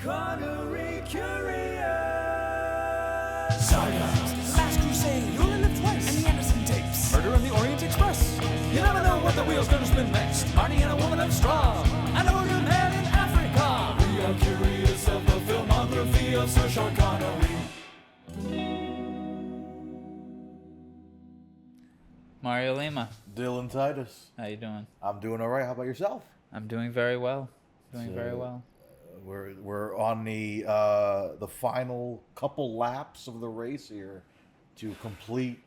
Connery curious. Saga, The Last Crusade, You Only Live Twice, and the Anderson Tapes. Murder on the Orient Express. You never know what the wheel's gonna spin next. Marty and a woman of straw. And a wounded man in Africa. We are curious of the filmography of Sir Sean Connery. Mario Lima, Dylan Titus. how you doing? I'm doing all right. How about yourself? I'm doing very well. We're on the final couple laps of the race here to complete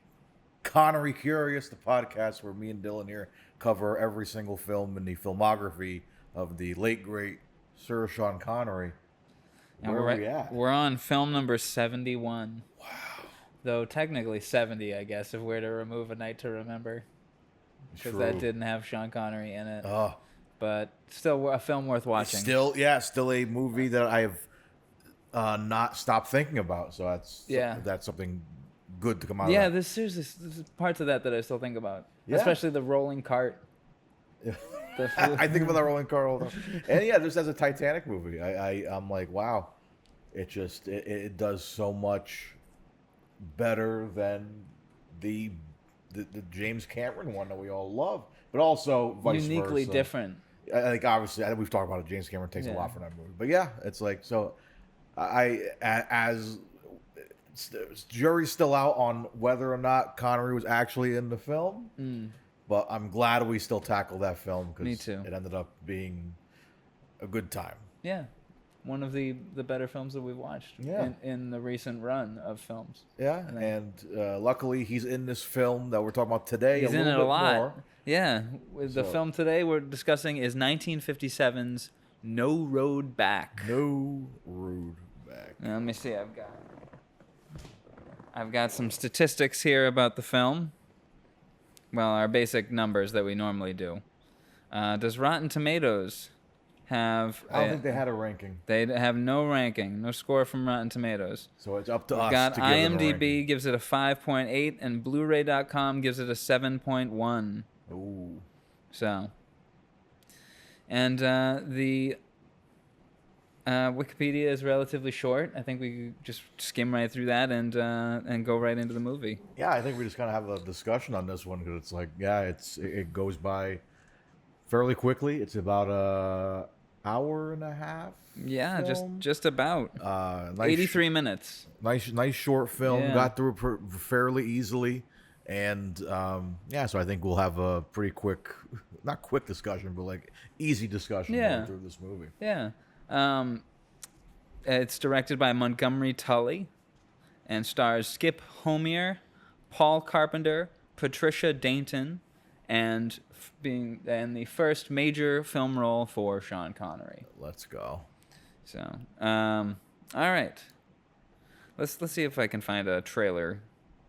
Connery Curious, the podcast where me and Dylan here cover every single film in the filmography of the late great Sir Sean Connery. And Where are we at? We're on film number 71. Wow. Though technically 70, I guess, if we're to remove A Night to Remember. Because that didn't have Sean Connery in it. Oh. But still a film worth watching. Still a movie that I have not stopped thinking about. So that's something good to come out of that. There's parts of that I still think about. Yeah. Especially the rolling cart. I think about that rolling car all the time. And yeah, just as a Titanic movie, I'm like, wow, it does so much better than the James Cameron one that we all love, but also vice uniquely versa. Different. Like obviously, we've talked about it. James Cameron takes a lot from that movie, but yeah, it's like so. As jury's still out on whether or not Connery was actually in the film. But I'm glad we still tackled that film because it ended up being a good time. Yeah. One of the better films that we've watched in the recent run of films. Yeah, and luckily he's in this film that we're talking about today. He's in it a lot. More. Yeah. The film today we're discussing is 1957's No Road Back. No Road Back. Now, let me see. I've got some statistics here about the film. Well, our basic numbers that we normally do. Does Rotten Tomatoes have... I don't think they had a ranking. They have no ranking, no score from Rotten Tomatoes. So it's up to us got to give them a IMDb ranking. gives it a 5.8, and Blu-ray.com gives it a 7.1. Ooh. So... And the Wikipedia is relatively short. I think we could just skim right through that and go right into the movie. Yeah, I think we just kind of have a discussion on this one because it's like, it goes by fairly quickly. It's about a hour and a half. Yeah, film. just about. Nice 83 minutes. Nice short film. Yeah. Got through it fairly easily, and so I think we'll have a pretty quick, not quick discussion, but like easy discussion going through this movie. Yeah. It's directed by Montgomery Tully and stars Skip Homier, Paul Carpenter, Patricia Dainton, and the first major film role for Sean Connery. Let's go. So, all right. Let's see if I can find a trailer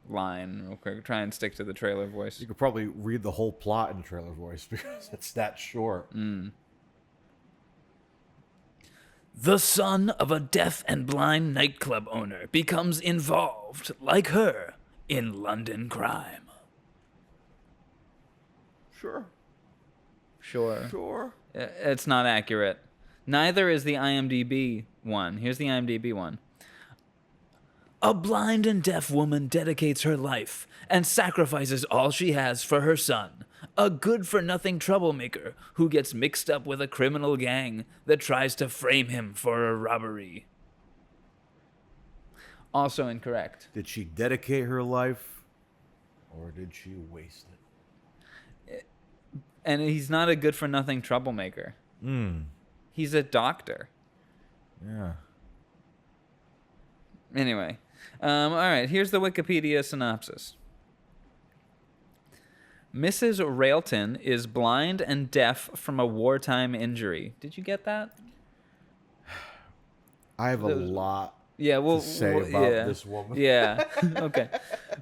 line real quick. Try and stick to the trailer voice. You could probably read the whole plot in the trailer voice because it's that short. The son of a deaf and blind nightclub owner becomes involved, like her, in London crime. Sure. It's not accurate. Neither is the IMDb one. Here's the IMDb one. A blind and deaf woman dedicates her life and sacrifices all she has for her son, a good-for-nothing troublemaker who gets mixed up with a criminal gang that tries to frame him for a robbery. Also incorrect. Did she dedicate her life, or did she waste it? And he's not a good-for-nothing troublemaker. He's a doctor. Yeah. Anyway. All right, here's the Wikipedia synopsis. Mrs. Railton is blind and deaf from a wartime injury. Did you get that? I have a lot to say about this woman. Yeah, okay.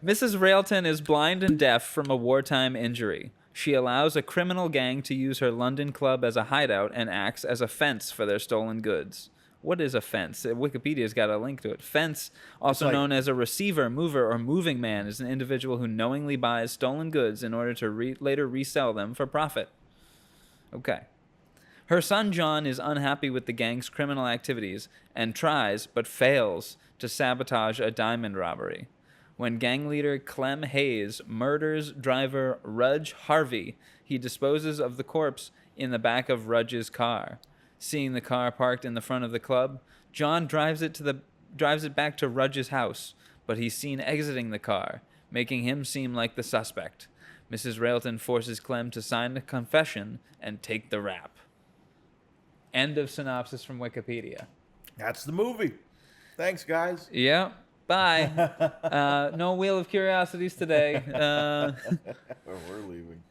Mrs. Railton is blind and deaf from a wartime injury. She allows a criminal gang to use her London club as a hideout and acts as a fence for their stolen goods. What is a fence? Wikipedia's got a link to it. Fence, also known as a receiver, mover, or moving man, is an individual who knowingly buys stolen goods in order to later resell them for profit. Okay. Her son John is unhappy with the gang's criminal activities and tries, but fails, to sabotage a diamond robbery. When gang leader Clem Hayes murders driver Rudge Harvey, he disposes of the corpse in the back of Rudge's car. Seeing the car parked in the front of the club, John drives it back to Rudge's house, but he's seen exiting the car, making him seem like the suspect. Mrs. Railton forces Clem to sign a confession and take the rap. End of synopsis from Wikipedia. That's the movie. Thanks, guys. Yeah. Bye. No Wheel of Curiosities today. We're leaving.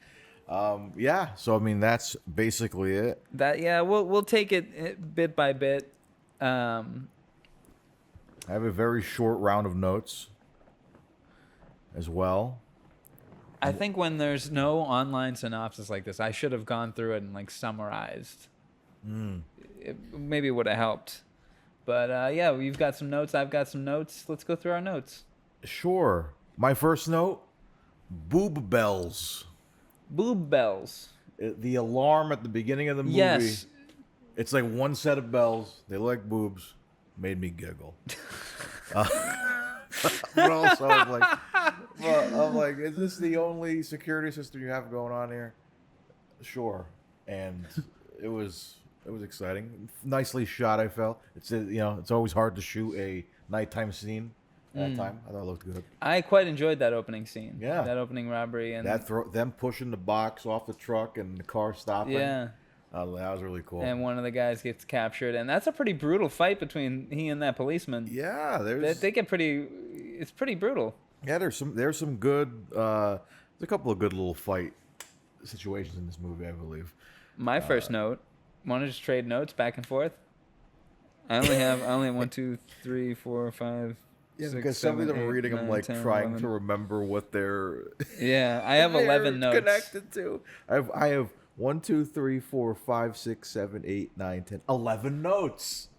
Yeah. So I mean, that's basically it. We'll take it bit by bit. I have a very short round of notes as well. I think when there's no online synopsis like this, I should have gone through it and like summarized. It maybe would have helped. But yeah, you've got some notes. I've got some notes. Let's go through our notes. Sure. My first note: boob bells. Boob bells. The alarm at the beginning of the movie. Yes. It's like one set of bells. They look like boobs. Made me giggle. But also, I'm like, is this the only security system you have going on here? Sure. And it was exciting. Nicely shot, I felt. It's always hard to shoot a nighttime scene at that time. I thought it looked good. I quite enjoyed that opening scene. Yeah. That opening robbery and them pushing the box off the truck and the car stopping. Yeah. That was really cool. And one of the guys gets captured, and that's a pretty brutal fight between he and that policeman. Yeah, they get pretty. It's pretty brutal. Yeah, there's some good. There's a couple of good little fight situations in this movie, I believe. My first note. Want to just trade notes back and forth? I only have 1, 2, 3, 4, 5. Yeah, 6, because some of 7, them 8, reading, 9, I'm like 10, trying 11. to remember what they're. Yeah, I have 11 notes. Connected to. I have 1, 2, 3, 4, 5, 6, 7, 8, 9, 10, 11 notes.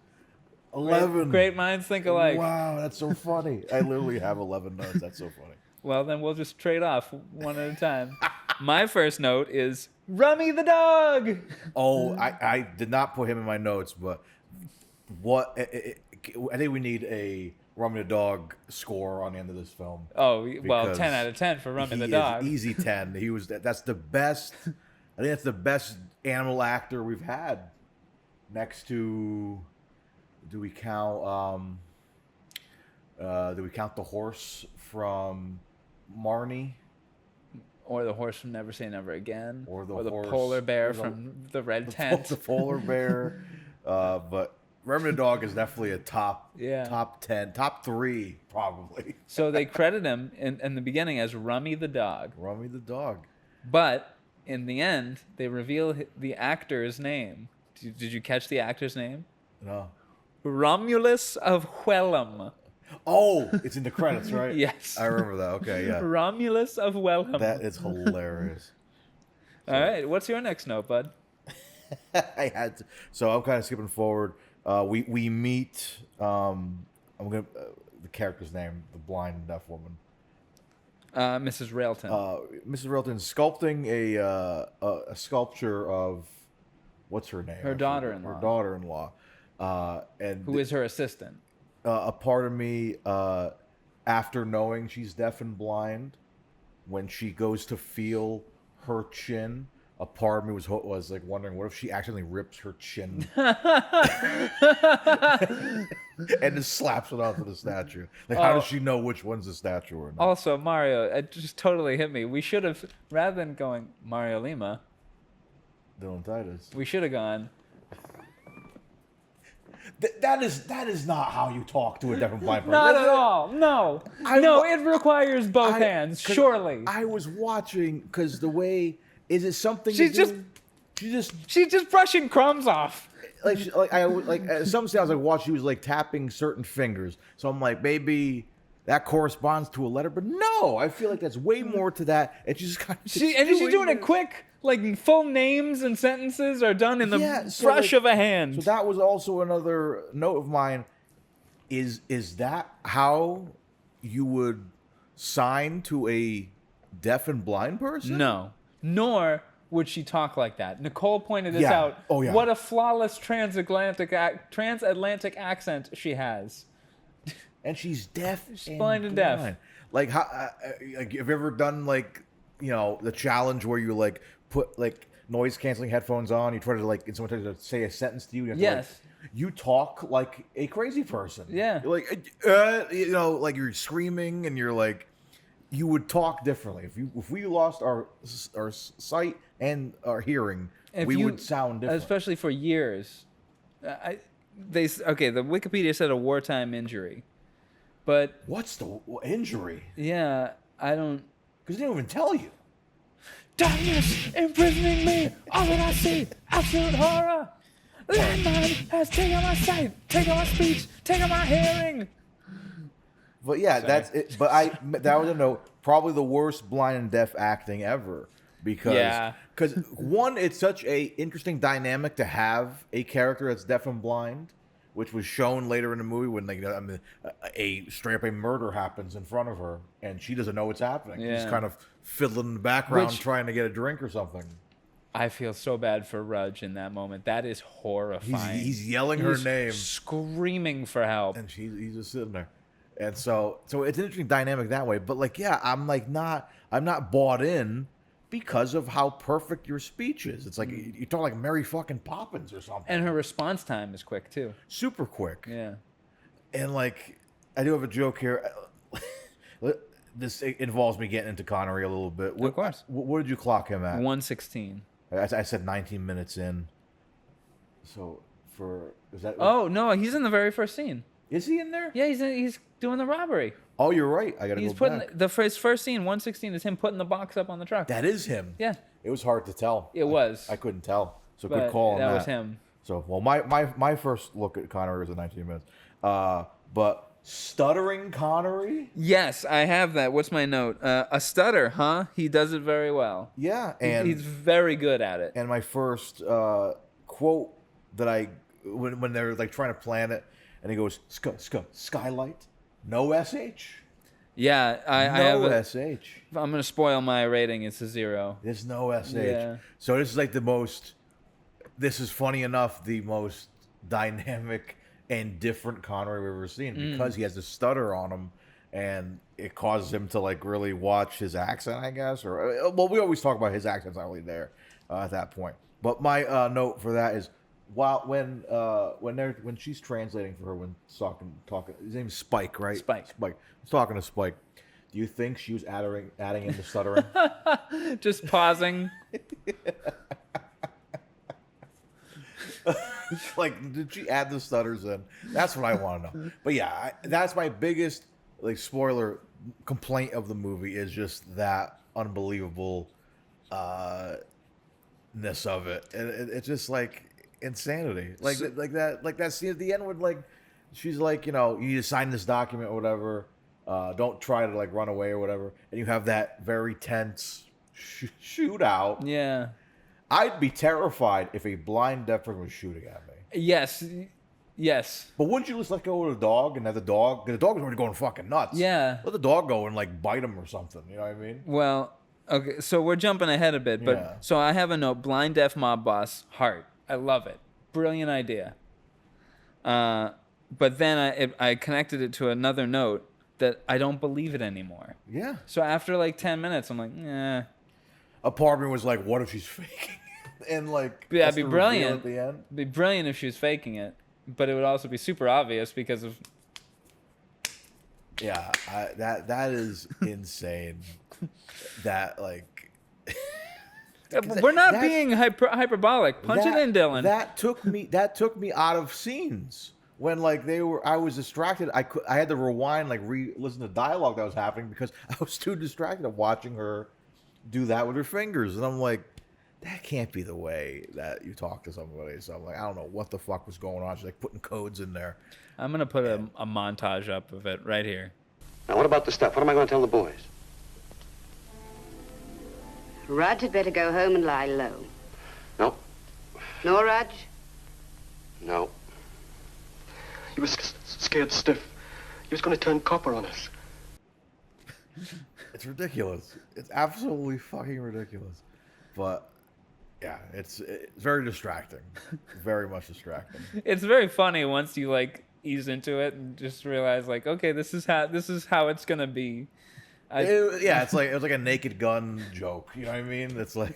11. Great minds think alike. Wow, that's so funny. I literally have 11 notes. That's so funny. Well, then we'll just trade off one at a time. My first note is Rummy the dog. Oh, I did not put him in my notes, but I think we need a Rummy the dog score on the end of this film. Oh, well, Because 10 out of 10 for Rummy the He dog. is easy 10. That's the best. I think that's the best animal actor we've had. Next to, do we count the horse from Marnie? Or the horse from Never Say Never Again. Or the polar horse- bear or the- from the Red Tent. The polar bear. But Rummy the dog is definitely a top 10, top 3 probably. So they credit him in the beginning as Rummy the dog. Rummy the dog. But in the end, they reveal the actor's name. Did you catch the actor's name? No. Romulus of Wellham. Oh, it's in the credits, right? Yes. I remember that. Okay, yeah. Romulus of Wellham. That is hilarious. All right, what's your next note, bud? I had to, so I'm kind of skipping forward. We meet the character's name, the blind and deaf woman. Mrs. Railton. Mrs. Railton sculpting a sculpture of what's her name? Her daughter-in-law. Her daughter-in-law. And Who is her assistant? a part of me, after knowing she's deaf and blind, when she goes to feel her chin, a part of me was like wondering, what if she accidentally rips her chin and just slaps it onto the statue? Like, how does she know which one's the statue or not? Also, Mario, it just totally hit me. We should have, rather than going Mario Lima, Dylan Titus. we should have gone. That is not how you talk to a deaf and blind person. Not at all. No. It requires both hands, 'cause surely. I was watching because the way, is it something? She's just brushing crumbs off. At some sounds like while she was like tapping certain fingers. So I'm like, maybe that corresponds to a letter, but no, I feel like that's way more to that. It's just kind of She's doing it quick. Like full names and sentences are done in the brush of a hand. So that was also another note of mine. Is that how you would sign to a deaf and blind person? No. Nor would she talk like that. Nicole pointed this Yeah. out. Oh, yeah. What a flawless transatlantic accent she has. And she's deaf. She's blind and deaf. Like, like, have you ever done like, the challenge where you like put like noise canceling headphones on? You try to like, and someone tries to say a sentence to you. You have to, Yes. like, you talk like a crazy person. Yeah. You're like, like you're screaming, and you're like, you would talk differently if we lost our sight and our hearing. We would sound different. Especially for years. The Wikipedia said a wartime injury, but What's the injury? yeah, I don't. Because they didn't even tell you. Darkness imprisoning me. All that I see, absolute horror. Landmine has taken my sight, taken my speech, taken my hearing. But yeah, Sorry. that's it. But that was a note. Probably the worst blind and deaf acting ever. Because one, it's such a interesting dynamic to have a character that's deaf and blind, which was shown later in the movie when a straight up a murder happens in front of her and she doesn't know what's happening. Yeah. She's kind of fiddling in the background Which- trying to get a drink or something. I feel so bad for Rudge in that moment. That is horrifying. He's yelling her name, screaming for help. and he's just sitting there. And so it's an interesting dynamic that way. But like, yeah, I'm not bought in because of how perfect your speech is. It's like you talk like Mary fucking Poppins or something. And her response time is quick too. Super quick. Yeah. And like, I do have a joke here. This involves me getting into Connery a little bit. Of course. What did you clock him at? 1:16. I said 19 minutes in. So is that? Oh no, he's in the very first scene. Is he in there? Yeah, he's doing the robbery. Oh, you're right. I gotta He's go putting back. his first scene. 1:16 is him putting the box up on the truck. That is him. Yeah. It was hard to tell. It was. I couldn't tell. So But good call on that. that was him. So well, my first look at Connery was at 19 minutes. But stuttering Connery. Yes, I have that. What's my note? A stutter, huh? He does it very well. Yeah, and He's very good at it. and my first quote that when they're like trying to plan it, and he goes skylight, no sh. Yeah, I have. No sh. I'm gonna spoil my rating. It's a 0. There's no sh. Yeah. So this is like this is funny enough, the most dynamic and different Connery we've ever seen because he has the stutter on him, and it causes him to like really watch his accent, I guess. Or well, we always talk about his accent's not really there at that point. But my note for that is when she's translating for her when talking, his name's Spike, right? Spike. He's talking to Spike. Do you think she was adding in the stuttering? Just pausing. Like, did she add the stutters in? That's what I want to know. But yeah, that's my biggest like spoiler complaint of the movie is just that unbelievable ness of it, and it's just like insanity, like that scene at the end when like she's like, you need to sign this document or whatever. Don't try to like run away or whatever, and you have that very tense shootout. Yeah. I'd be terrified if a blind deaf person was shooting at me. Yes. But wouldn't you just let go of the dog and have the dog? Because the dog was already going fucking nuts. Yeah. Let the dog go and like bite him or something. You know what I mean? Well, okay, so we're jumping ahead a bit, but Yeah. so I have a note: blind deaf mob boss, heart. I love it. Brilliant idea. But then I connected it to another note that I don't believe it anymore. Yeah. So after like 10 minutes, I'm like, A part of me was like, what if she's faking? And like, Yeah, that's it'd be the reveal brilliant. at the end. it'd be brilliant if she was faking it, but it would also be super obvious because of. Yeah, that is insane. That like. We're not that- being hyperbolic. Punch it in, Dylan. That took me out of scenes when like I was distracted. I had to rewind, like listen to dialogue that was happening because I was too distracted of watching her do that with her fingers, and I'm like, that can't be the way that you talk to somebody. So I'm like, I don't know what the fuck was going on. She's like putting codes in there. I'm gonna put a montage up of it right here. Now, what about the stuff? What am I going to tell the boys? Raj had better go home and lie low. No. No, Raj? No. He was scared stiff. He was going to turn copper on us. It's ridiculous. It's absolutely fucking ridiculous. But Yeah, it's very distracting. Very much distracting. It's very funny once you like ease into it and just realize like, okay, this is how it's gonna be. It's like it was like a Naked Gun joke. You know what I mean? It's like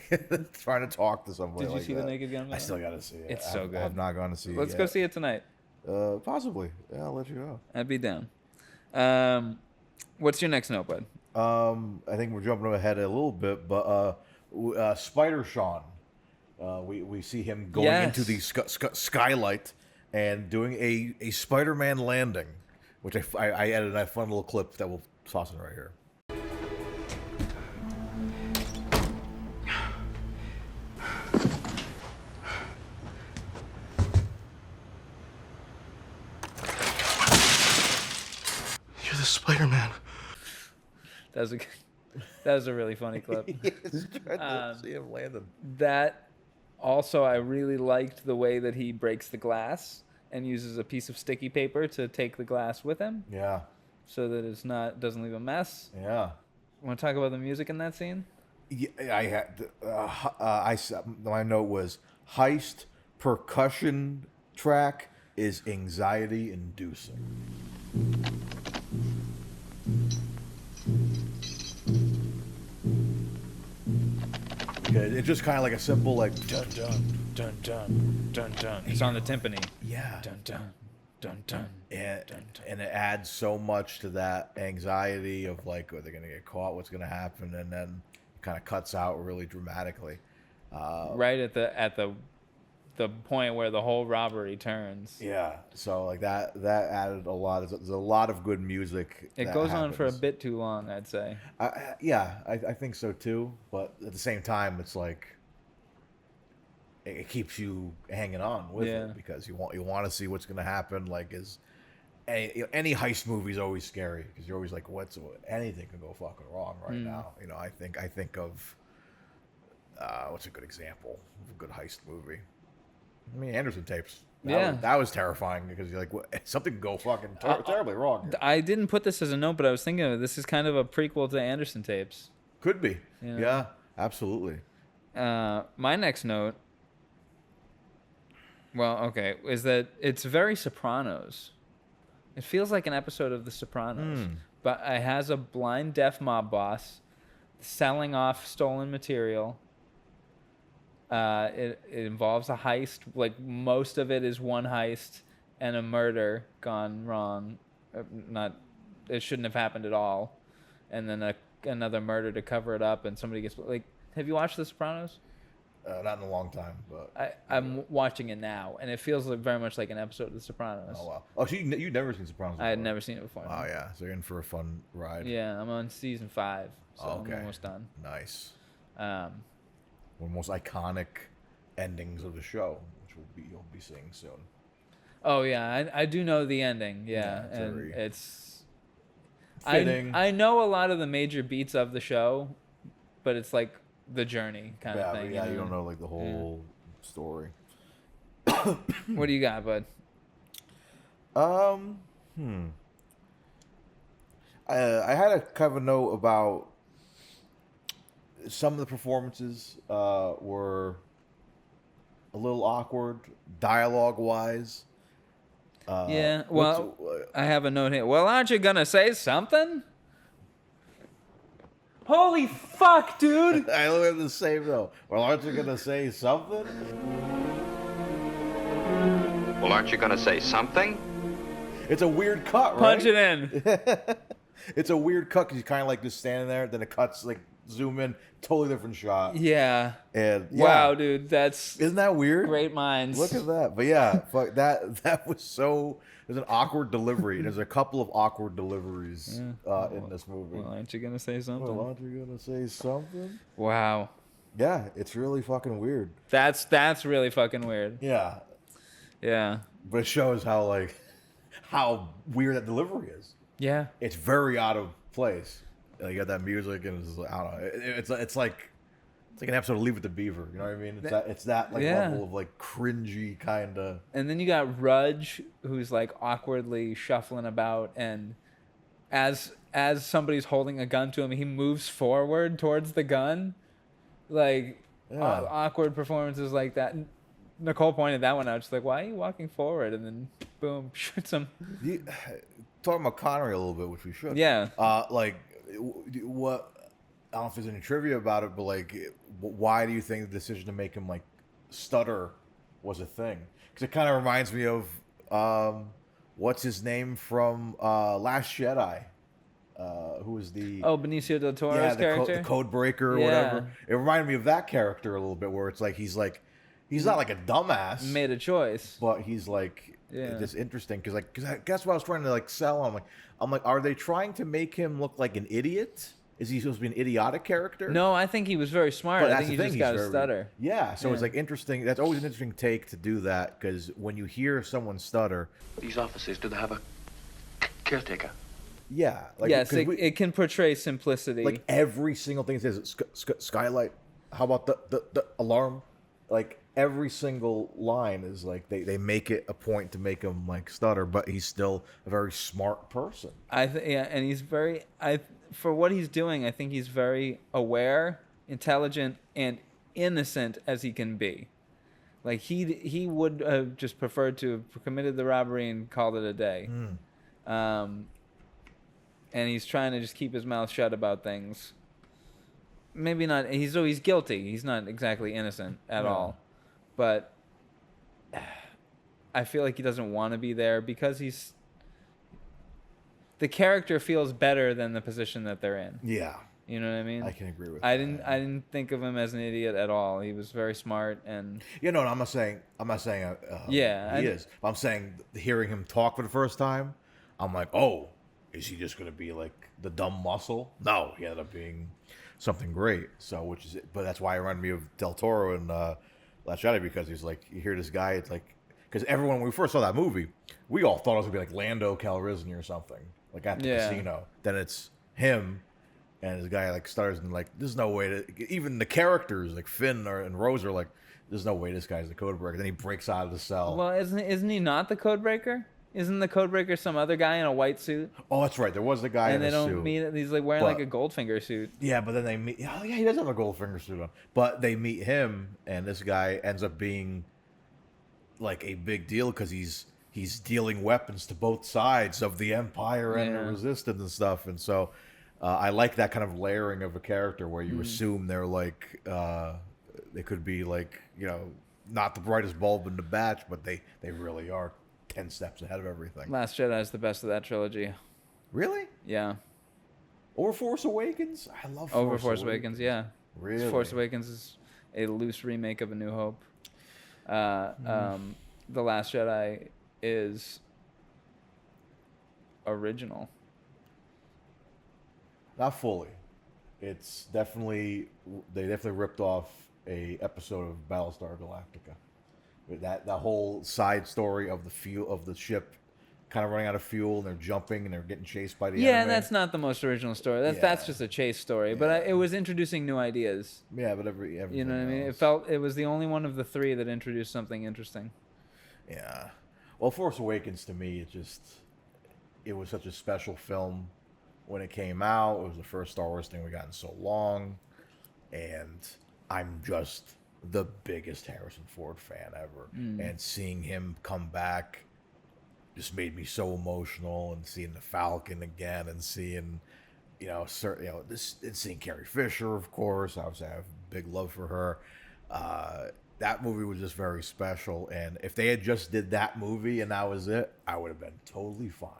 trying to talk to somebody. Did you like see that. the Naked Gun? I still gotta see it. It's so good. I've not gone to see it. Let's go see it tonight. Possibly. Yeah, I'll let you know. I'd be down. What's your next note, bud? I think we're jumping ahead a little bit, but Spider Sean, we see him going into the skylight and doing a Spider-Man landing, which I added a fun little clip that we'll toss in right here. You're the Spider-Man. That was a really funny clip. See him landing. That also, I really liked the way that he breaks the glass and uses a piece of sticky paper to take the glass with him. Yeah. So that doesn't leave a mess. Yeah. Want to talk about the music in that scene? Yeah, I had. My note was heist percussion track is anxiety inducing. It's just kind of like a simple like Dun dun dun dun dun dun. It's on the timpani. Yeah. Dun dun dun dun. And it adds so much to that anxiety of like, are they gonna get caught? What's gonna happen? And then it kind of cuts out really dramatically. Right at the point where the whole robbery turns. Yeah. So like that added a lot. There's a lot of good music. It goes on for a bit too long, I'd say. I think so too. But at the same time, it's like it keeps you hanging on with it because you want to see what's going to happen. Like any heist movie is always scary because you're always like, anything can go fucking wrong right now. You know, I think of what's a good example of a good heist movie? I mean, Anderson Tapes. That was terrifying because you're like, something could go fucking terribly wrong here. I didn't put this as a note, but I was thinking of it. This is kind of a prequel to Anderson Tapes. Could be. Yeah, absolutely. My next note, is that it's very Sopranos. It feels like an episode of The Sopranos, but it has a blind deaf mob boss selling off stolen material. It involves a heist. Like most of it is one heist and a murder gone wrong. It shouldn't have happened at all. And then another murder to cover it up, and somebody gets like. Have you watched The Sopranos? Not in a long time, but I'm watching it now, and it feels very much like an episode of The Sopranos. Oh wow! Oh, so you've never seen Sopranos before? I had never seen it before. Oh yeah, so you're in for a fun ride. Yeah, I'm on season 5, so I'm almost done. Nice. One of the most iconic endings of the show, which you'll be seeing soon. Oh yeah, I do know the ending. Yeah, and it's fitting. I know a lot of the major beats of the show, but it's like the journey kind of thing. Yeah, you don't know like the whole story. What do you got, bud? I had a kind of a note about some of the performances were a little awkward, dialogue-wise. Yeah, well, I have a note here. Well, aren't you gonna say something? Holy fuck, dude! I only have the same though. Well, aren't you gonna say something? Well, aren't you going to say something? It's a weird cut, right? Punch it in. It's a weird cut because he's kind of like just standing there. Then it cuts, like zoom in, totally different shot. Yeah. And wow, dude, isn't that weird? Great minds. Look at that. But yeah, fuck that was so. There's an awkward delivery. There's a couple of awkward deliveries in this movie. Well, aren't you gonna say something? Well, aren't you gonna say something? Wow. Yeah, it's really fucking weird. That's really fucking weird. Yeah. Yeah. But it shows how weird that delivery is. Yeah. It's very out of place. You got that music, and it's like, I don't know. It's like an episode of Leave It to Beaver. You know what I mean? It's that like level of like cringy kind of. And then you got Rudge, who's like awkwardly shuffling about, and as somebody's holding a gun to him, he moves forward towards the gun, like awkward performances like that. Nicole pointed that one out. She's like, "Why are you walking forward?" And then, boom, shoots him. Talking about Connery a little bit, which we should. Yeah. Like, what? I don't know if there's any trivia about it, but like, why do you think the decision to make him like stutter was a thing? Because it kind of reminds me of what's his name from Last Jedi. Who was the Benicio del Toro's character, the code breaker or whatever. It reminded me of that character a little bit, where it's like he's not like a dumbass, made a choice, but he's like just interesting because guess what I was trying to like sell. I'm like, are they trying to make him look like an idiot? Is he supposed to be an idiotic character? No, I think he was very smart. But I think he just got a stutter. Yeah, so it's like interesting. That's always an interesting take to do that, because when you hear someone stutter, These officers, do they have a caretaker? yeah, like Yes, it can portray simplicity. like every single thing it says skylight. How about the alarm? Like every single line is like they make it a point to make him like stutter, but he's still a very smart person. And he's very for what he's doing, I think he's very aware, intelligent, and innocent as he can be. Like he would have just preferred to have committed the robbery and called it a day. And he's trying to just keep his mouth shut about things. Maybe not. He's guilty. He's not exactly innocent at all. But I feel like he doesn't want to be there because the character feels better than the position that they're in. Yeah, you know what I mean. I can agree with. I didn't think of him as an idiot at all. He was very smart and. No, I'm not saying. He is. I'm saying hearing him talk for the first time, I'm like, oh, is he just going to be like the dumb muscle? No, he ended up being something great. So, but that's why it reminded me of Del Toro and Last Jedi, because he's like, you hear this guy, it's like, because everyone, when we first saw that movie, we all thought it was going to be like Lando Calrissian or something, like at the casino. Then it's him, and this guy like stutters and like, there's no way to, even the characters like Finn and Rose are like, there's no way this guy's the code breaker. Then he breaks out of the cell. Well, isn't he not the code breaker? Isn't the code breaker some other guy in a white suit? Oh, that's right. There was the guy in a suit. And they don't meet. He's like wearing like a Goldfinger suit. Yeah, but then they meet. Oh, yeah, he does have a Goldfinger suit on. But they meet him, and this guy ends up being like a big deal because he's dealing weapons to both sides of the Empire and the Resistance and stuff. And so I like that kind of layering of a character where you assume they're like they could be like, not the brightest bulb in the batch, but they really are 10 steps ahead of everything. Last Jedi is the best of that trilogy. Really? Yeah. Over Force Awakens? I love Force Awakens, yeah. Really? Force Awakens is a loose remake of A New Hope. The Last Jedi is original. Not fully. It's they definitely ripped off a episode of Battlestar Galactica. That whole side story of the ship kind of running out of fuel, and they're jumping and they're getting chased by the enemy. And that's not the most original story. That's just a chase story. But it was introducing new ideas. Yeah, but everything you know what I mean? It was the only one of the three that introduced something interesting. Yeah. Well, Force Awakens to me, it was such a special film when it came out. It was the first Star Wars thing we got in so long, and I'm just the biggest Harrison Ford fan ever. And seeing him come back just made me so emotional, and seeing the Falcon again, and seeing, seeing Carrie Fisher, of course. Obviously, I have a big love for her. That movie was just very special, and if they had just did that movie and that was it, I would have been totally fine.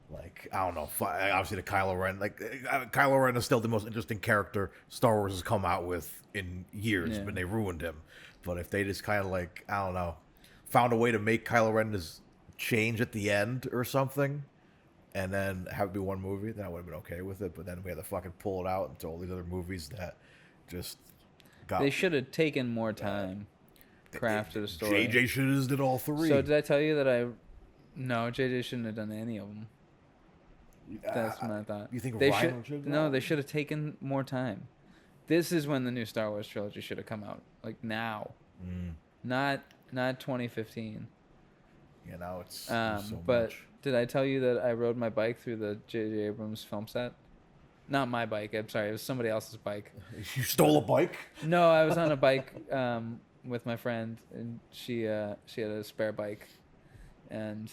Like, I don't know, obviously the Kylo Ren, Kylo Ren is still the most interesting character Star Wars has come out with in years, but they ruined him. But if they just kind of like, I don't know, found a way to make Kylo Ren just change at the end or something, and then have it be one movie, then I would have been okay with it. But then we had to fucking pull it out into all these other movies that just got... They should have taken more time crafted a story. JJ should have did all three. So did I tell you that No, JJ shouldn't have done any of them. That's what I thought. You think they Ryan should? No, they should have taken more time. This is when the new Star Wars trilogy should have come out, like now, not 2015. Yeah, now it's so but much. Did I tell you that I rode my bike through the J.J. Abrams film set? Not my bike. I'm sorry. It was somebody else's bike. You stole a bike? No, I was on a bike with my friend, and she had a spare bike, and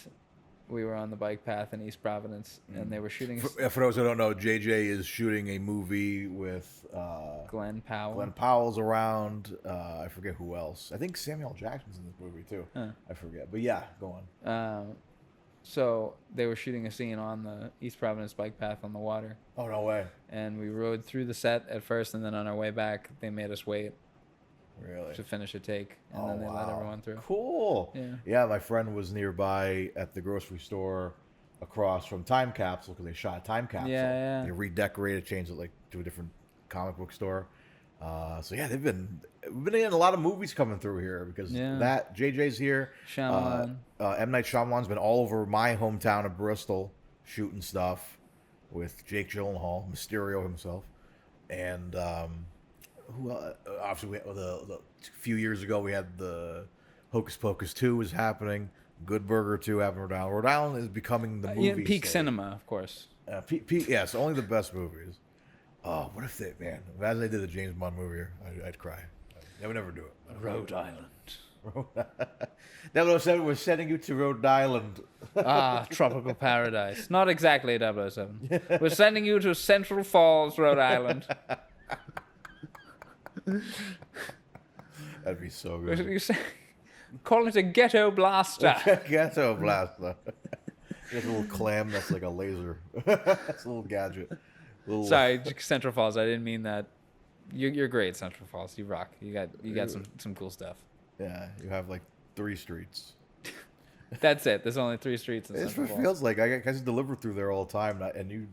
we were on the bike path in East Providence, and they were shooting. For those who don't know, JJ is shooting a movie with Glenn Powell. Glenn Powell's around. I forget who else. I think Samuel Jackson's in this movie too. I forget, but yeah, go on. So they were shooting a scene on the East Providence bike path on the water. Oh, no way. And we rode through the set at first, and then on our way back, they made us wait. Really? To finish a take, and then they let everyone through. Cool. Yeah. Yeah, my friend was nearby at the grocery store across from Time Capsule because they shot Time Capsule. Yeah. They redecorated, changed it like to a different comic book store. So yeah, we've been in a lot of movies coming through here because that JJ's here. Shyamalan. M. Night Shyamalan's been all over my hometown of Bristol shooting stuff with Jake Gyllenhaal, Mysterio himself, and who obviously we had, a few years ago we had the Hocus Pocus 2 was happening, Good Burger 2 happening in Rhode Island. Rhode Island is becoming the movie peak state. cinema, of course. Yes, only the best movies. Oh, what if they, man, imagine they did a James Bond movie here. I'd cry. They would never do it. Rhode Island. 007, we're sending you to Rhode Island. Tropical paradise. Not exactly 007. We're sending you to Central Falls, Rhode Island. That'd be so good. You say, call it a ghetto blaster. Ghetto blaster. There's a little clam that's like a laser. That's a little gadget. Sorry, Central Falls. I didn't mean that. You're great, Central Falls. You rock. You got some cool stuff. Yeah, you have like 3 streets. That's it. There's only 3 streets in Central Falls. It feels like I guys deliver through there all the time, and you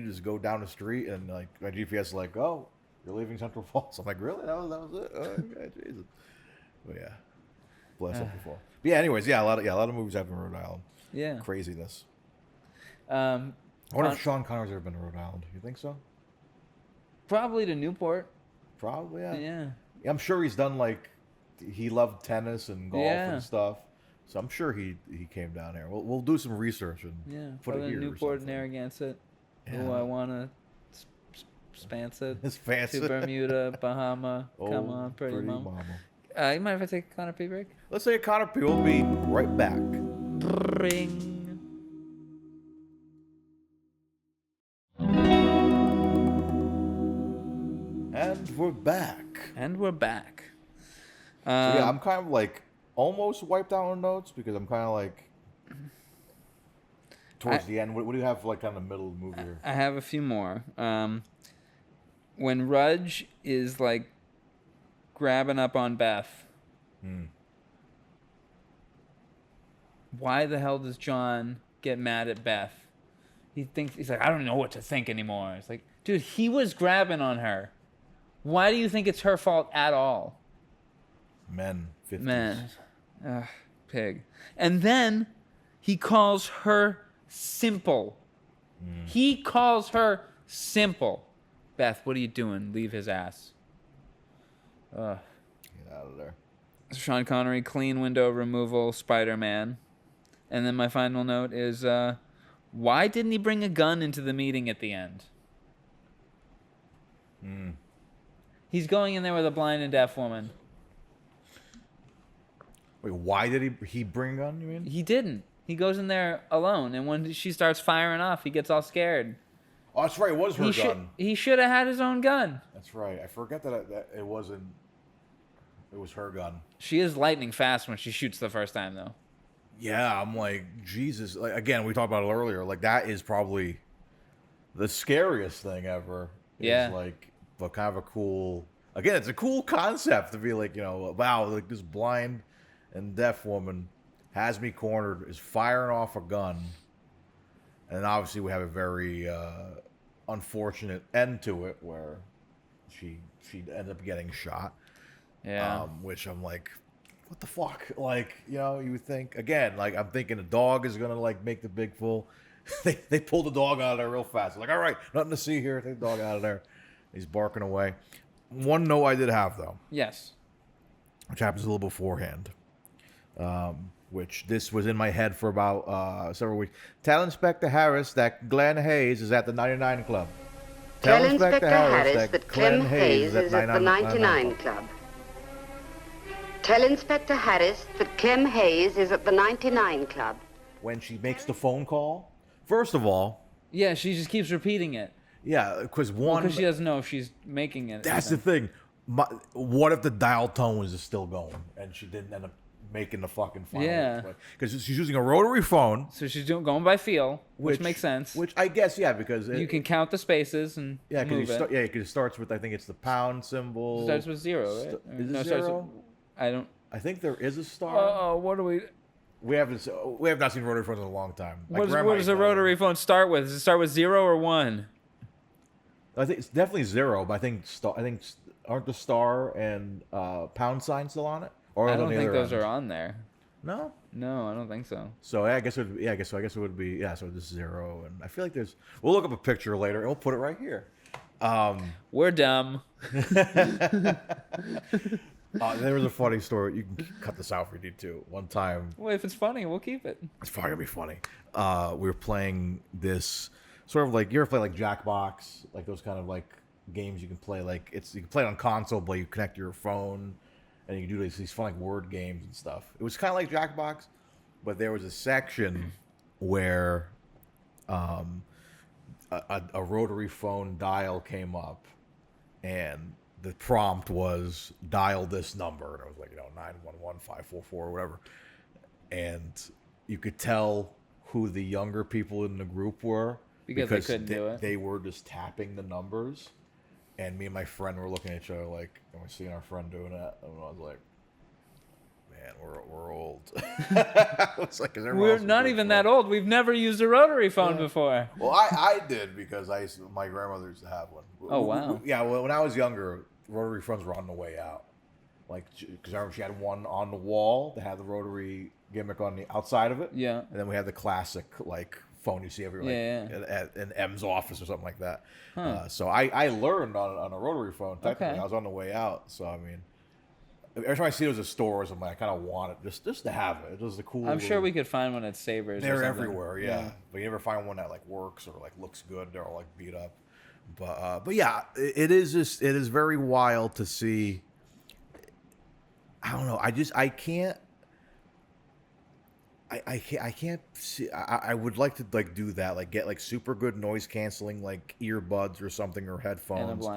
just go down the street and like my GPS is like, oh, you're leaving Central Falls. I'm like, really? That was it? Oh, okay, Jesus. But yeah, bless up before. But yeah, anyways, a lot of movies happen in Rhode Island. Yeah, craziness. I wonder if Sean Connery's ever been to Rhode Island. You think so? Probably to Newport. Probably, yeah. Yeah. I'm sure he's done like he loved tennis and golf and stuff. So I'm sure he came down there. We'll do some research and put it here. Newport, Narragansett. Yeah. Oh, I wanna spance it. Spance to it. Bermuda, Bahama. Come on, pretty mama. You mind if I take a Connor P break? Let's take a Connor P. We'll be right back. Ring. And we're back. So yeah, I'm kind of like almost wiped out on notes because I'm kind of like towards the end. What do you have for like kind of the middle of the movie here? I have a few more. When Rudge is like grabbing up on Beth, why the hell does John get mad at Beth? He's like, I don't know what to think anymore. It's like, dude, he was grabbing on her. Why do you think it's her fault at all? Men. 50s. Man. Pig. And then he calls her simple. He calls her simple. Beth, what are you doing? Leave his ass. Get out of there. Sean Connery, clean window removal, Spider-Man. And then my final note is, why didn't he bring a gun into the meeting at the end? He's going in there with a blind and deaf woman. Wait, why did he bring a gun, you mean? He didn't. He goes in there alone, and when she starts firing off, he gets all scared. Oh, that's right. It was her gun. He should have had his own gun. That's right. I forget that it wasn't. It was her gun. She is lightning fast when she shoots the first time, though. Yeah, I'm like, Jesus. Like, again, we talked about it earlier. Like, that is probably the scariest thing ever. Yeah. Is like, but kind of a cool. Again, it's a cool concept to be like, wow, like this blind and deaf woman has me cornered, is firing off a gun, and obviously we have a very unfortunate end to it where she ended up getting shot. Yeah. Which I'm like, what the fuck? Like, you would think again, like I'm thinking a dog is gonna like make the big fool. they pulled the dog out of there real fast. Like, all right, nothing to see here. Take the dog out of there. He's barking away. One note I did have though. Yes. Which happens a little beforehand. Which this was in my head for about several weeks. Tell Inspector Harris that Glenn Hayes is at the 99 Club. Tell Inspector Harris that Clem Hayes is at the 99 Club. Tell Inspector Harris that Clem Hayes is at the 99 Club. When she makes the phone call, first of all, Yeah, she just keeps repeating it. yeah, because Because she doesn't know if she's making it. that's the thing. What if the dial tone was just still going and she didn't end up making the fucking final? Yeah. Because she's using a rotary phone, So she's going by feel, which makes sense. Which I guess, yeah, because you can count the spaces and move it. because it starts with, I think it's the pound symbol. It starts with 0, right? Is it it starts 0? I think there is a star. Oh, what do we? We have not seen rotary phones in a long time. What does a rotary phone start with? Does it start with 0 or 1? I think it's definitely 0, but I think aren't the star and pound sign still on it? Or I don't think those are on there. No, I don't think so. So I guess it would. Yeah, I guess it would be. Yeah, so this is 0, and I feel like there's. We'll look up a picture later, and we'll put it right here. We're dumb. There was a funny story. You can cut this out if you need to. One time, Well, if it's funny, we'll keep it. it's probably gonna be funny. We were playing this sort of like you ever play like Jackbox, like those kind of like games you can play. Like you can play it on console, but you connect your phone, and you can do these fun like word games and stuff. It was kind of like Jackbox, but there was a section where a rotary phone dial came up, and the prompt was dial this number, and it was like 911-544 or whatever, and you could tell who the younger people in the group were because they couldn't do it. They were just tapping the numbers, and me and my friend were looking at each other like, and we're seeing our friend doing that, and I was like, man, we're old. It's like, We're not even that old. We've never used a rotary phone before. Well, I did because my grandmother used to have one. Oh, wow. Yeah, well, when I was younger, rotary phones were on the way out. Like, because I remember she had one on the wall that had the rotary gimmick on the outside of it. Yeah. And then we had the classic, like, phone you see everywhere, at an M's office or something like that. So I learned on a rotary phone, technically. Okay. I was on the way out. So, I mean, every time I see those at stores, I'm like, I kind of want it just to have it. It was a cool. I'm sure we could find one at Sabres. They're everywhere, yeah. But you never find one that like works or like looks good. They're all like beat up. But yeah, it is very wild to see. I don't know. I can't see. I would like to like do that, like get like super good noise canceling like earbuds or something or headphones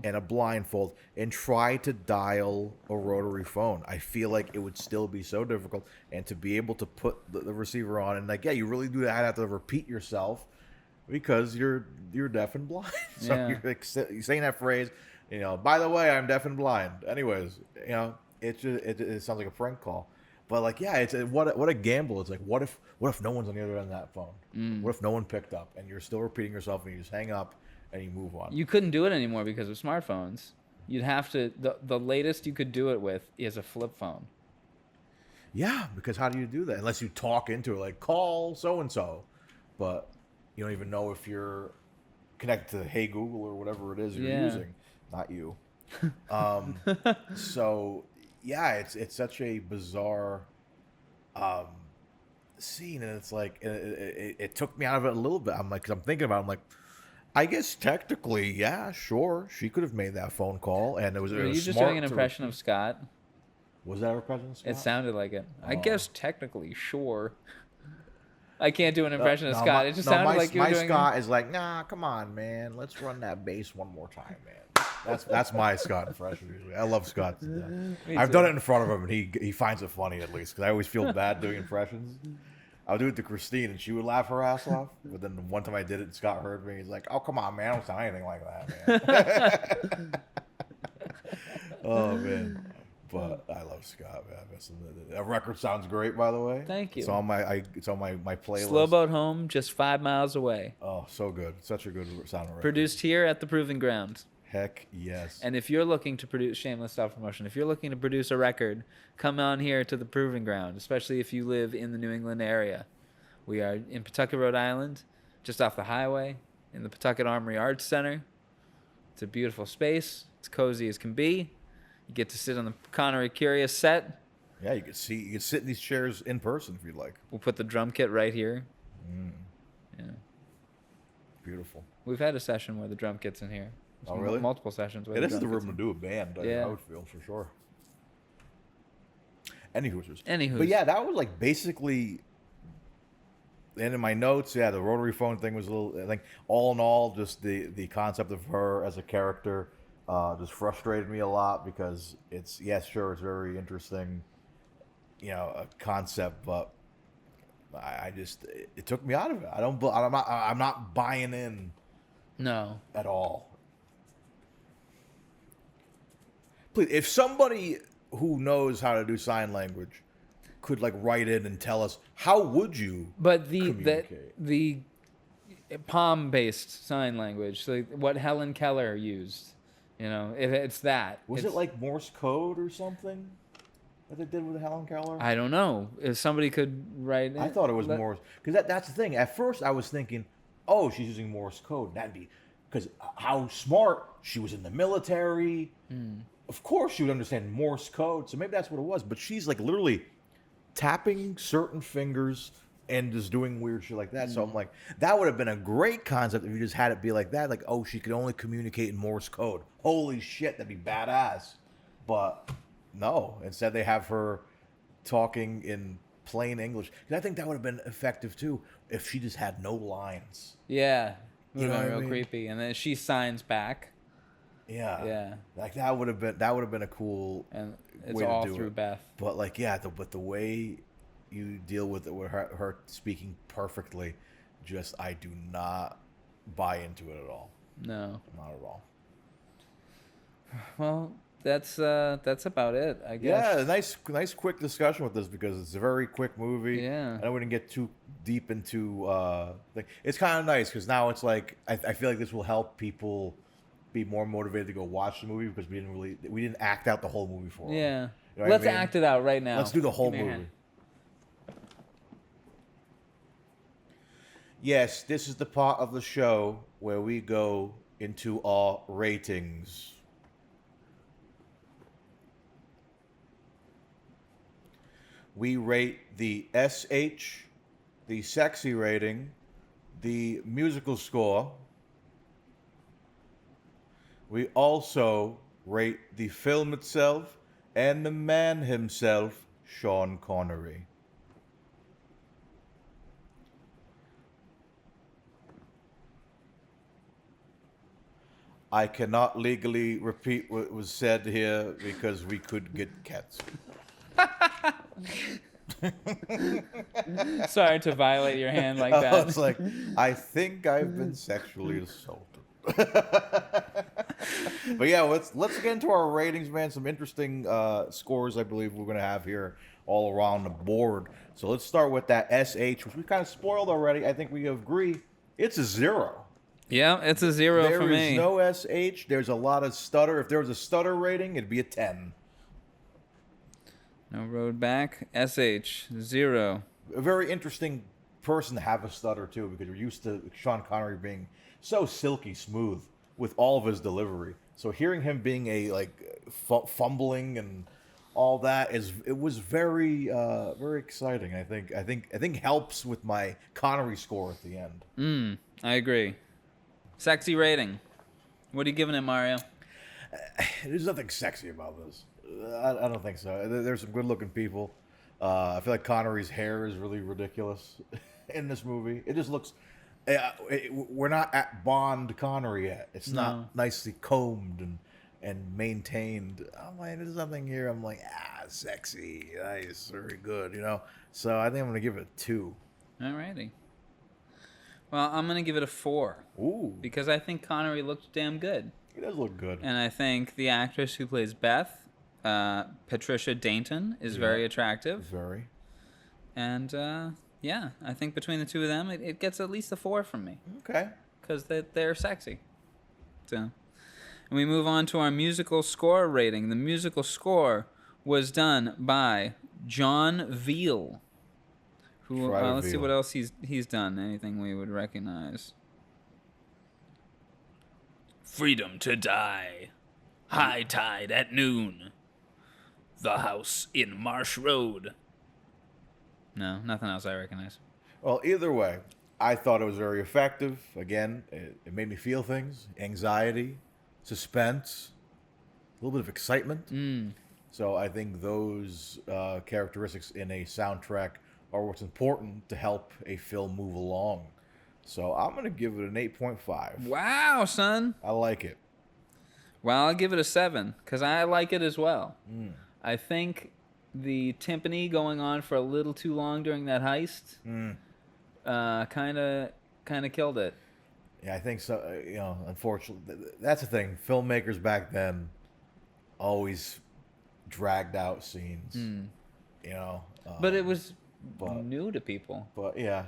and a blindfold and try to dial a rotary phone. I feel like it would still be so difficult, and to be able to put the receiver on and like you really do have to repeat yourself because you're deaf and blind. So you're like saying that phrase, by the way, I'm deaf and blind. Anyways, it sounds like a prank call. But like, yeah, it's what a gamble. It's like, what if no one's on the other end of that phone? What if no one picked up and you're still repeating yourself and you just hang up and you move on? You couldn't do it anymore because of smartphones. You'd have to. The latest you could do it with is a flip phone. Yeah, because how do you do that unless you talk into it, like call so and so, but you don't even know if you're connected to Hey Google or whatever it is you're using. Not you. So. Yeah, it's such a bizarre scene, and it's like it took me out of it a little bit. I'm like, 'cause I'm thinking about it, I'm like, I guess technically, yeah, sure, she could have made that phone call, and it was. Were you just doing an impression of Scott? Was that a impression of Scott? It sounded like it. I guess technically, sure. I can't do an impression of Scott. It just sounded like you were doing. My Scott is like, nah, come on, man, let's run that bass one more time, man. That's my Scott impression usually. I love Scott to death. I've done it in front of him, and he finds it funny at least, because I always feel bad doing impressions. I would do it to Christine, and she would laugh her ass off. But then one time I did it, and Scott heard me. He's like, "Oh, come on, man! I don't sound anything like that, man." Oh man, but I love Scott, man. That record sounds great, by the way. Thank you. It's on my playlist. Slow Boat Home, just 5 miles away. Oh, so good! Such a good sound record. Produced here at the Proving Ground. Heck yes. And if you're looking to produce shameless self-promotion, if you're looking to produce a record, come on here to the Proving Ground, especially if you live in the New England area. We are in Pawtucket, Rhode Island, just off the highway, in the Pawtucket Armory Arts Center. It's a beautiful space. It's cozy as can be. You get to sit on the Connery Curious set. Yeah, you can sit in these chairs in person if you'd like. We'll put the drum kit right here. Beautiful. beautiful. We've had a session where the drum gets in here. Oh, really? Multiple sessions. Where Yeah, the this is the drum room gets to do a band. Yeah. I would feel for sure. Anywho's. Anywho's. But yeah, that was like basically. And in my notes, yeah, the rotary phone thing was a little. I think all in all, just the concept of her as a character just frustrated me a lot because it's sure, it's very interesting, a concept, but I just it took me out of it. I'm not buying in. No. At all. Please, if somebody who knows how to do sign language could like write in and tell us, how would you communicate? the palm-based sign language, so what Helen Keller used, if it's that. Was it like Morse code or something that they did with Helen Keller? I don't know. If somebody could write it. I thought it was Morse, because that's the thing. At first, I was thinking, oh, she's using Morse code. That'd be because how smart, she was in the military. Of course, she would understand Morse code. So maybe that's what it was. But she's like literally tapping certain fingers and just doing weird shit like that. So I'm like, that would have been a great concept if you just had it be like that. Like, oh, she could only communicate in Morse code. Holy shit, that'd be badass. But no, instead they have her talking in plain English. And I think that would have been effective too if she just had no lines. Yeah. You know what real I mean? creepy. And then she signs back. Yeah. Yeah. Like that would have been a cool And it's way all to do through it. Beth. But like, yeah, but the way you deal with it, with her speaking perfectly, just I do not buy into it at all. No. Not at all. Well, that's about it, I guess. Yeah, nice quick discussion with this because it's a very quick movie. Yeah. And I wouldn't get too deep into it's kind of nice because now it's like I feel like this will help people be more motivated to go watch the movie because we didn't act out the whole movie for them. Yeah. You know what Let's I mean? act it out right now. Let's do the whole Give me a movie. hand. Yes, this is the part of the show where we go into our ratings. We rate the SH, the sexy rating, the musical score. We also rate the film itself and the man himself, Sean Connery. I cannot legally repeat what was said here because we could get canceled. Sorry to violate your hand like I that. was like, I think I've been sexually assaulted. But yeah, let's get into our ratings, man. Some interesting scores I believe we're going to have here all around the board. So let's start with that SH, which we kind of spoiled already. I think we agree it's a 0. Yeah, it's a 0 for me. There is no SH. There's a lot of stutter. If there was a stutter rating, it'd be a 10. No road back. SH 0. A very interesting person to have a stutter too, because we're used to Sean Connery being so silky smooth with all of his delivery. So hearing him being a fumbling and all that was very very exciting. I think helps with my Connery score at the end. I agree. Sexy rating. What are you giving it, Mario? There's nothing sexy about this. I don't think so. There's some good-looking people. I feel like Connery's hair is really ridiculous in this movie. It just looks... we're not at Bond Connery yet. It's not nicely combed and maintained. I'm like, there's nothing here. I'm like, sexy, nice, very good, So I think I'm going to give it a 2. Alrighty. Well, I'm going to give it a 4. Ooh. Because I think Connery looked damn good. He does look good. And I think the actress who plays Beth, Patricia Dainton, is very attractive. Very. And, I think between the two of them, it gets at least a 4 from me. Okay. Because they're sexy. So, and we move on to our musical score rating. The musical score was done by John Veal. Who? Let's see what else he's done. Anything we would recognize. Freedom to Die. High Tide at Noon. The House in Marsh Road. No, nothing else I recognize. Well, either way, I thought it was very effective. Again, it made me feel things, anxiety, suspense, a little bit of excitement. So I think those characteristics in a soundtrack are what's important to help a film move along. So I'm going to give it an 8.5. Wow, son. I like it. Well, I'll give it a 7 because I like it as well. I think the timpani going on for a little too long during that heist kind of killed it. Yeah, I think so. You know, unfortunately, that's the thing. Filmmakers back then always dragged out scenes. You know, But it was new to people. But yeah,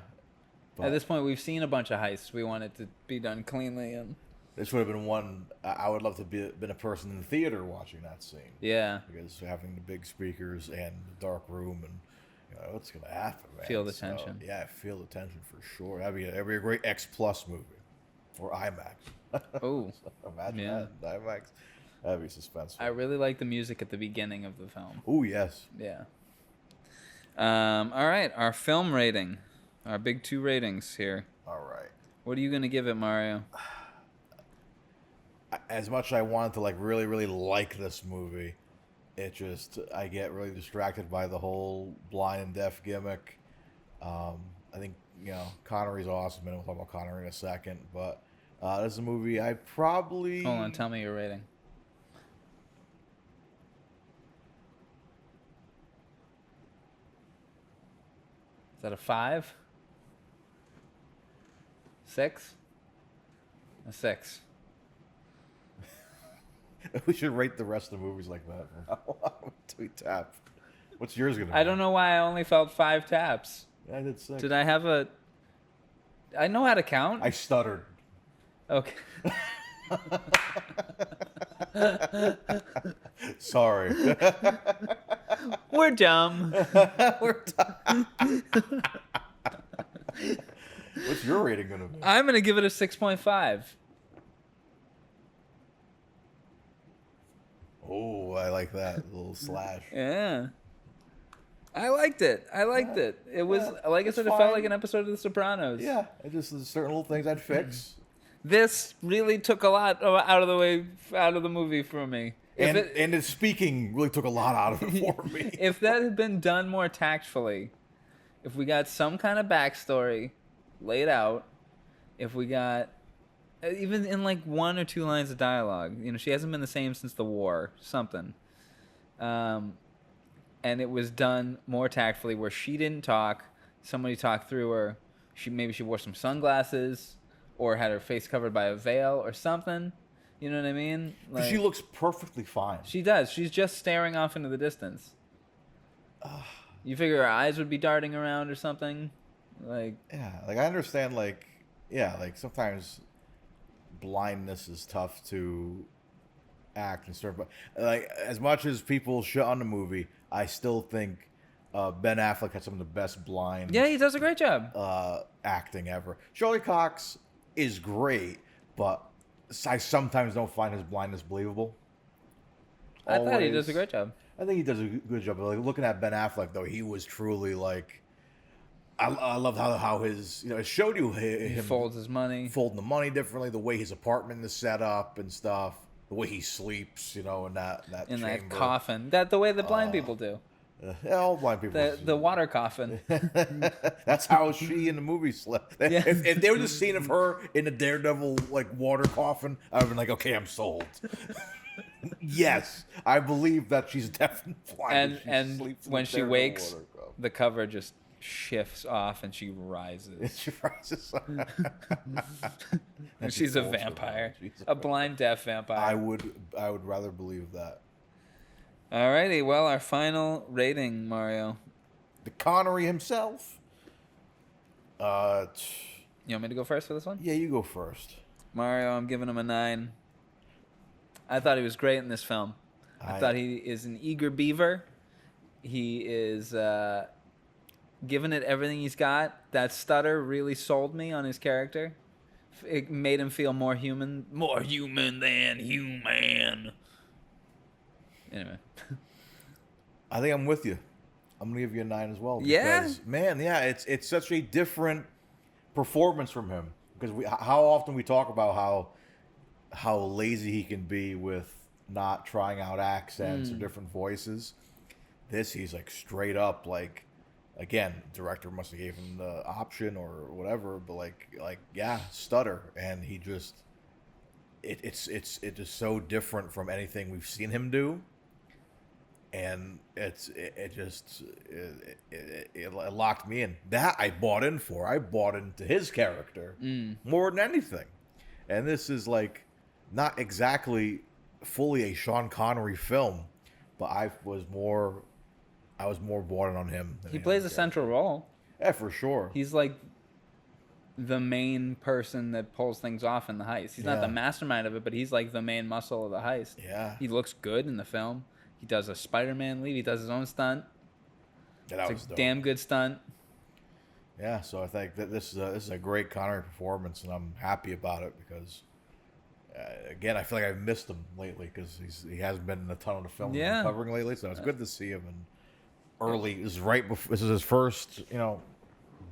At this point, we've seen a bunch of heists. We want it to be done cleanly and. This would have been one. I would love to been a person in the theater watching that scene. Yeah. Because having the big speakers and the dark room and what's gonna happen, man? Feel the tension. Yeah, feel the tension for sure. That'd be a great X Plus movie or IMAX. Oh, imagine that IMAX. That'd be suspenseful. I really like the music at the beginning of the film. Oh yes. Yeah. All right, our film rating, our big 2 ratings here. All right. What are you gonna give it, Mario? As much as I wanted to really, really like this movie, I get really distracted by the whole blind and deaf gimmick. I think Connery's awesome, and we'll talk about Connery in a second. But this is a movie I probably Hold on, tell me your rating. Is that a 5? 6? A 6. We should rate the rest of the movies like that. We tap. What's yours gonna be? I don't know why I only felt 5 taps. I did 6. Did I have a? I know how to count. I stuttered. Okay. Sorry. We're dumb. We're done. What's your rating gonna be? I'm gonna give it a 6.5. Oh, I like that little slash. Yeah. I liked it. It was like I said, it felt like an episode of The Sopranos. Yeah, there's certain little things I'd fix. This really took a lot out of the movie for me. And its speaking really took a lot out of it for me. If that had been done more tactfully, if we got some kind of backstory laid out, if we got even in like 1 or 2 lines of dialogue, she hasn't been the same since the war, something. And it was done more tactfully where she didn't talk, somebody talked through her. Maybe she wore some sunglasses or had her face covered by a veil or something. You know what I mean? Like, she looks perfectly fine. She does. She's just staring off into the distance. You figure her eyes would be darting around or something? I understand, sometimes blindness is tough to act and stuff, but as much as people shit on the movie, I still think Ben Affleck had some of the best blind he does a great job acting ever. Charlie Cox is great, but I sometimes don't find his blindness believable. I thought he does a great job. I think he does a good job. Looking at Ben Affleck, though, he was truly I loved how his it showed you him He folds his money, folding the money differently, the way his apartment is set up and stuff, the way he sleeps, in that chamber. that coffin, the way the blind people do. All blind people. The water coffin. That's how she in the movie slept. Yeah. If there was a scene of her in a Daredevil water coffin, I would have been like, okay, I'm sold. Yes, I believe that she's definitely blind. And when she wakes, the cover just shifts off and she rises. She rises. And she's a vampire, a blind deaf vampire. I would rather believe that. Alrighty, well, our final rating, Mario. The Connery himself. You want me to go first for this one? Yeah, you go first. Mario, I'm giving him a 9. I thought he was great in this film. I thought he is an eager beaver. He is giving it everything he's got. That stutter really sold me on his character. It made him feel more human than human. Anyway. I think I'm with you. I'm gonna give you a 9 as well. Yeah? Because, man, it's such a different performance from him, because how often we talk about how lazy he can be with not trying out accents or different voices. He's like straight up, like, again, director must have gave him the option or whatever, but like yeah, stutter, and he just it's just so different from anything we've seen him do, and it locked me in. That I bought in for. I bought into his character more than anything, and this is like not exactly fully a Sean Connery film, but I was more bought in on him. He plays a central role. Yeah, for sure. He's like the main person that pulls things off in the heist. He's not the mastermind of it, but he's like the main muscle of the heist. Yeah. He looks good in the film. He does a Spider-Man leap. He does his own stunt. Yeah, that was it's a dope. damn good stunt. Yeah, so I think that this is a great Connery performance, and I'm happy about it because, again, I feel like I've missed him lately because he hasn't been in a ton of the films we've been covering lately. So it's good to see him early. This is right before. This is his first,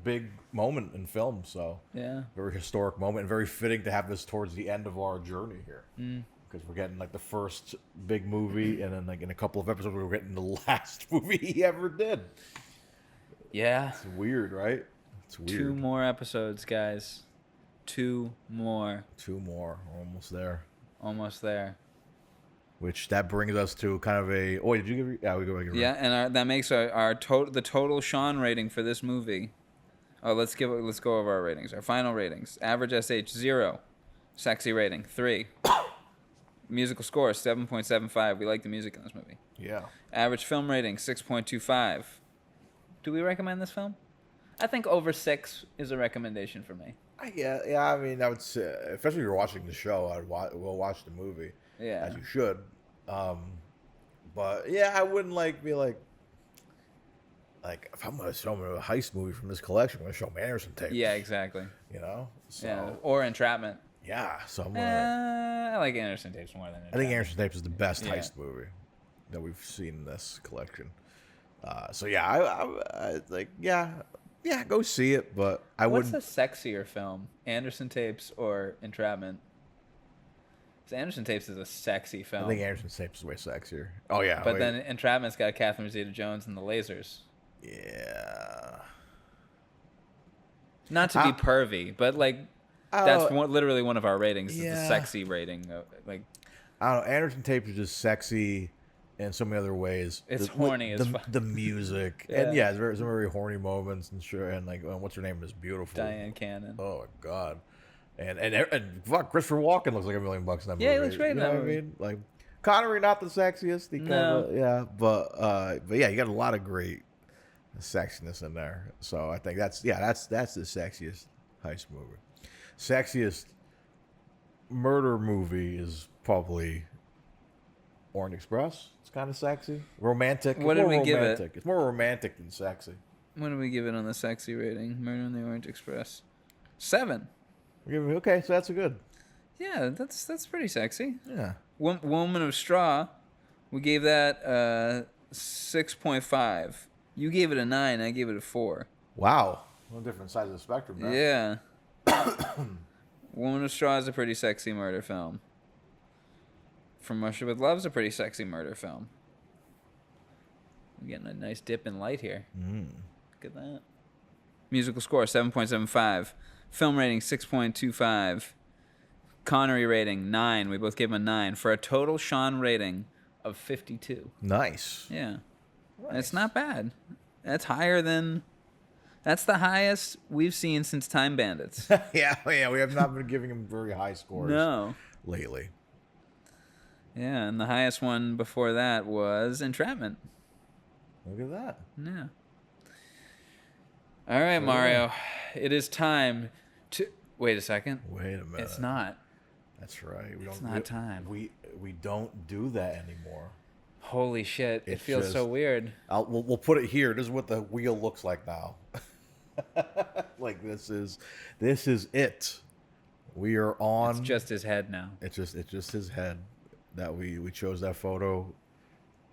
big moment in film. So very historic moment, and very fitting to have this towards the end of our journey here. Because we're getting like the first big movie, and then like in a couple of episodes we're getting the last movie he ever did. Yeah. It's weird, right? It's weird. 2 more episodes, guys. 2 more. 2 more. We're almost there. Almost there. Which that brings us to kind of a. Oh, did you give? Yeah, we go. Yeah, and that makes the total Sean rating for this movie. Oh, let's go over our ratings. Our final ratings: average SH 0, sexy rating 3, musical score 7.75. We like the music in this movie. Yeah. Average film rating 6.25. Do we recommend this film? I think over 6 is a recommendation for me. Yeah. I mean, I would say, especially if you're watching the show, we'll watch the movie. Yeah. As you should. But yeah, I wouldn't be like if I'm gonna show him a heist movie from this collection, I'm gonna show him Anderson tapes. Yeah, exactly. So Yeah. Or Entrapment. yeah. So I'm gonna. I like Anderson tapes more than Entrapment. I think Anderson tapes is the best heist movie that we've seen in this collection. So yeah, I like go see it, but I wouldn't. What's a sexier film, Anderson tapes or Entrapment? Because Anderson tapes is a sexy film. I think Anderson tapes is way sexier. Oh yeah, but then Entrapment's got Catherine Zeta-Jones and the lasers. Yeah. Not to be pervy, but that's literally one of our ratings. It's a sexy rating. I don't know. Anderson tapes is just sexy in so many other ways. It's horny as fuck. The music. And there's some very horny moments and sure. And what's her name is beautiful. Diane Cannon. Oh my god. And fuck, Christopher Walken looks like $1 million in that movie. Yeah, he looks great in that movie. I mean? Like Connery, not the sexiest. But yeah, you got a lot of great sexiness in there. So I think that's the sexiest heist movie. Sexiest murder movie is probably Orient Express. It's kind of sexy, romantic. What did we give it? It's more romantic than sexy. What did we give it on the sexy rating? Murder on the Orient Express. 7. Okay, so that's a good. Yeah, that's pretty sexy. Yeah. Woman of Straw, we gave that 6.5. You gave it a 9. I gave it a 4. Wow, on different sides of the spectrum. Now. Yeah. Woman of Straw is a pretty sexy murder film. From Russia with Love's a pretty sexy murder film. We're getting a nice dip in light here. Look at that. Musical score 7.75. Film rating 6.25. Connery rating 9. We both gave him a 9 for a total Sean rating of 52. Nice. Yeah. Nice. It's not bad. That's the highest we've seen since Time Bandits. yeah, we have not been giving him very high scores lately. Yeah, and the highest one before that was Entrapment. Look at that. Yeah. All right, Mario. It is time to... Wait a second. Wait a minute. It's not. That's right. It's not time. We don't do that anymore. Holy shit. It feels so weird. We'll put it here. This is what the wheel looks like now. This is it. We are on. It's just his head now. It's just his head that we chose that photo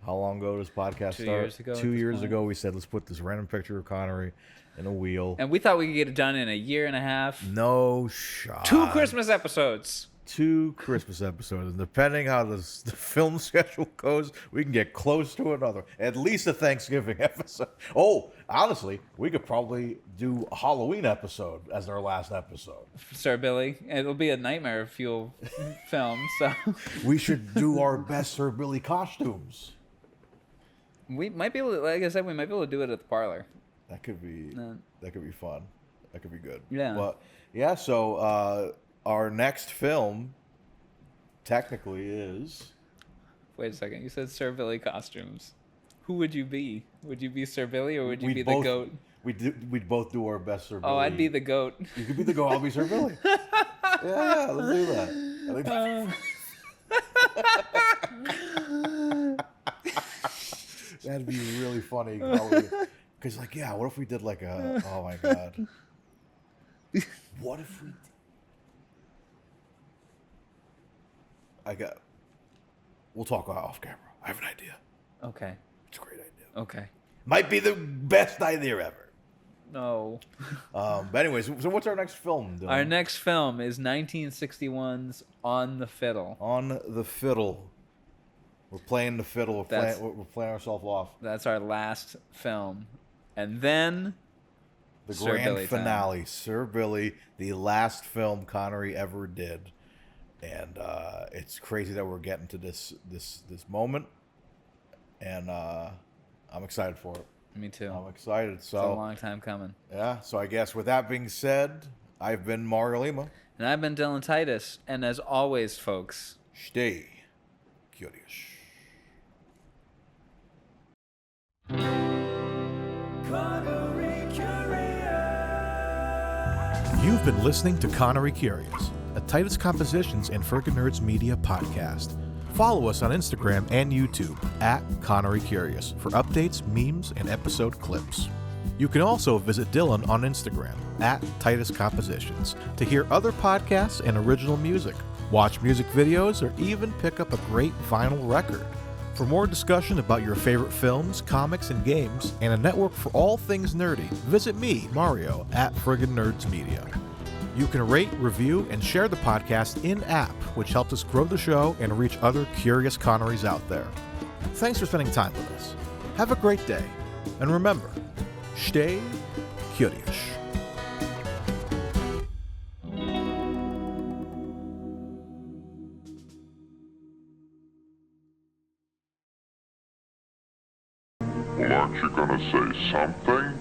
How long ago did this podcast 2 start? years ago. 2 years ago, we said, let's put this random picture of Connery in a wheel. And we thought we could get it done in a year and a half. No shot. 2 Christmas episodes. 2 Christmas episodes. And depending how the film schedule goes, we can get close to another. At least a Thanksgiving episode. Oh, honestly, we could probably do a Halloween episode as our last episode. Sir Billy. It'll be a nightmare fuel film, so. We should do our best Sir Billy costumes. We might be able to, like I said, we might be able to do it at the parlor. That could be fun. That could be good. Yeah. But yeah, so our next film technically is... Wait a second. You said Sir Billy costumes. Who would you be? Would you be Sir Billy or would you be the goat? We'd both do our best Sir Billy. Oh, I'd be the goat. You could be the goat. I'll be Sir Billy. Yeah, let's do that. That'd be really funny. Because, like, yeah, what if we did like a... Oh, my God. What if we... We'll talk off camera. I have an idea. Okay. It's a great idea. Okay. Might be the best idea ever. No. But anyways, so what's our next film, Dylan? Our next film is 1961's On the Fiddle. On the Fiddle. We're playing the fiddle. We're playing ourselves off. That's our last film. And then... The Sir grand Billy finale. time. Sir Billy, the last film Connery ever did. And it's crazy that we're getting to this moment. And I'm excited for it. Me too. I'm excited. So It's a long time coming. yeah, so I guess with that being said, I've been Mario Lima. And I've been Dylan Titus. And as always, folks... Stay curious. Connery Curious. You've been listening to Connery Curious, a Titus Compositions and Friggin' Nerds Media podcast. Follow us on Instagram and YouTube at Connery Curious for updates, memes, and episode clips. You can also visit Dylan on Instagram at Titus Compositions to hear other podcasts and original music, watch music videos, or even pick up a great vinyl record. For more discussion about your favorite films, comics, and games, and a network for all things nerdy, visit me, Mario, at Friggin' Nerds Media. You can rate, review, and share the podcast in-app, which helps us grow the show and reach other curious Connerys out there. Thanks for spending time with us. Have a great day, and remember, stay curious. Well, aren't you gonna say something?